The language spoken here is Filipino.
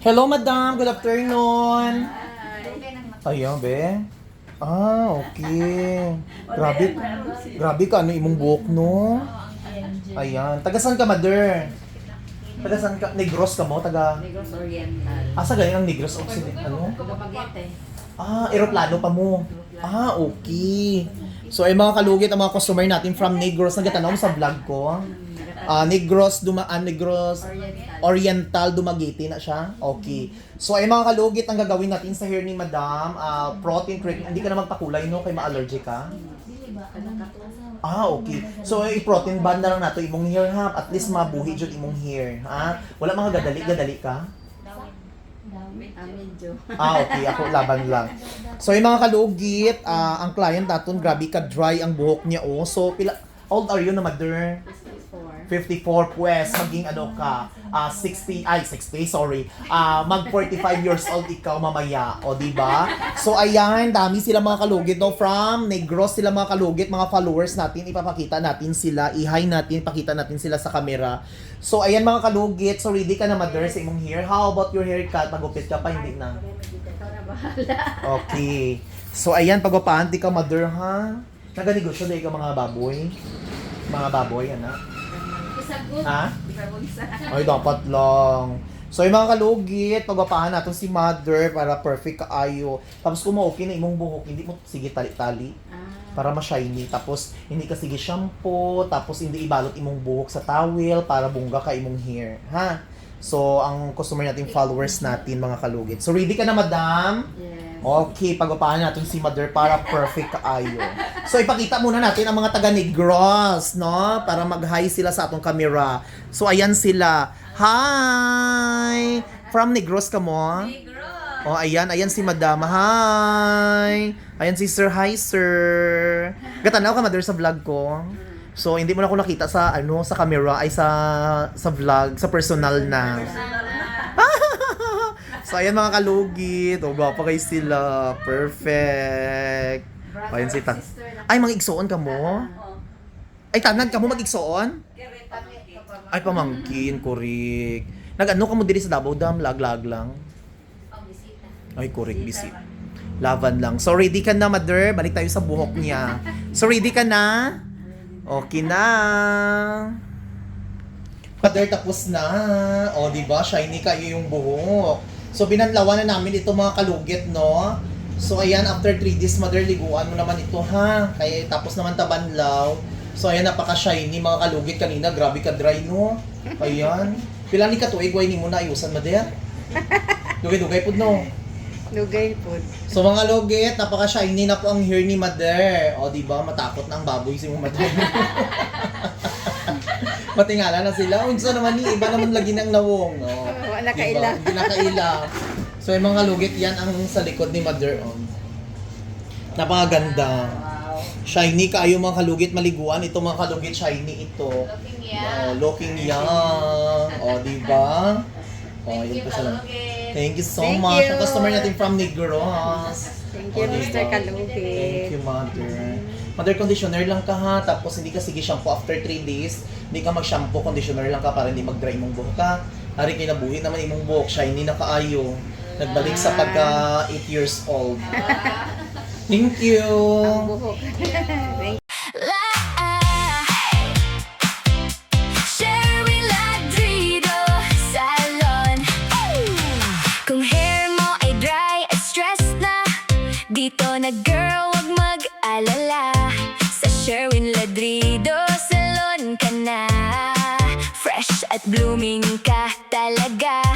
Hello, madam. Good afternoon. Ayan, be. Okay. Grabe. Grabe ka, ano imong buhok, no? Ayan. Tagasan ka, mother? Tagasan ka? Negros ka mo? Negros Oriental. Asa ganyan ang Negros Occidental? Ano? Dumaguete. Eroplano pa mo. Okay. So, ay mga kalugit, ang mga customer natin from Negros, nagtatanong sa vlog ko. Negros Oriental Dumaguete na siya. Okay. So, ay mga kalugit, ang gagawin natin sa hair ni Madam, protein cream. Hindi ka na magpakulay, no? Kay ma-allergic ka? Okay. So, i-protein band na lang nato imong hair, ha? At least mabuhi jud imong hair, ha? Wala mga gadali ka? Medyo. Okay. Ako, laban lang. So, yung mga kalugit, ang client natin, grabe ka dry ang buhok niya, oh. So, how old are you na, mother? 54 pues, maging ano ka, 60, sorry, mag 45 years old ikaw mamaya, o di ba? So ayan, dami sila mga kalugit, no, from Negros sila mga kalugit, mga followers natin, ipapakita natin sila, i-hi natin, ipakita natin sila sa camera. So ayan mga kalugit, so ready ka na, mother, sa imong hair? How about your haircut? Magupit ka pa, hindi na? Ikaw na bahala. Okay. So ayan, pagpapahan, di ka, mother, ha? Naganegosyo dahil ka mga baboy? Mga baboy, anak? Ha? Ay, dapat lang. So, yung mga kalugit, pagpapahan natin si mother para perfect kaayo. Tapos kung okay na imong buhok, hindi mo sige tali-tali para ma-shiny. Tapos, hindi ka sige shampoo. Tapos, hindi ibalot imong buhok sa towel para bungga ka imong hair. Ha? So, ang customer natin, followers natin, mga kalugit. So, ready ka na, madam? Yes. Okay, pagpapahan natin si mother para perfect kaayo. So, ipakita muna natin ang mga taga-Negros, no? Para mag-hi sila sa atong camera. So, ayan sila. Hi! From Negros ka mo? Negros! Oh, ayan si madam. Hi! Ayan si sir. Hi, sir! Gatanaw ka, mother, sa vlog ko. So, hindi mo na ako nakita sa, sa camera, ay sa vlog, sa personal na. So, ayan mga kalugit. O, gwapa kayo sila. Perfect. Ayan si ta. Ay, mga igsoon ka mo? Ay, tanan ka mo mag-igsoon? Ay, pamangkin, kurik. Nag-ano ka mo diri sa Davao Dam? Lag-lag lang. Ay, kurik, bisit. Laban lang. So, ready ka na, mother? Balik tayo sa buhok niya. So, ready ka na? Okay na. Mother, tapos na. O, diba? Shiny kayo yung buhok. So, binanlawan na namin ito mga kalugit, no? So, ayan, after 3 days, mother, liguan mo naman ito, ha? Kaya, tapos naman tabanlaw. So, ayan, napaka-shiny, mga kalugit kanina. Grabe ka dry, no? Ayan. Pila ni katuig, way ni mo na ayusan, mother? Dugay-dugay po, no? Lugay po. So, mga kalugit, napaka-shiny na po ang hair ni mother. O, diba? Matakot na ang baboy si mother. Matingala na sila. Unsa naman ni iba naman lagi nang nawong, no? Wala kaila. Hindi na kaila. So, yung mga lugit yan ang sa likod ni mother. Napakaganda. Wow. Shiny kaayo mga kalugit maliguan. Ito mga kalugit, shiny ito. Looking young. Looking young. Di ba? Yun po sila. Thank you so Thank much. you. Ang customer natin from Negros. Thank you, Mr. Kalugit. Thank you, mother. Mother, conditioner lang ka, ha? Tapos hindi ka sige shampoo after 3 days. Hindi ka mag-shampoo, conditioner lang ka para hindi mag-dry mong buhok ka. Hari kinabuhi naman imong buhok, shiny na kaayo. Nagbalik sa pagka 8 years old. Thank you. Ang buhok. Thank Sherry Ladrido Salon. Kung hair mo ay dry at stress na, dito na girl, wag mag-alala. Sa Sherwin Ladrido Salon ka na. Fresh at blooming ka talaga.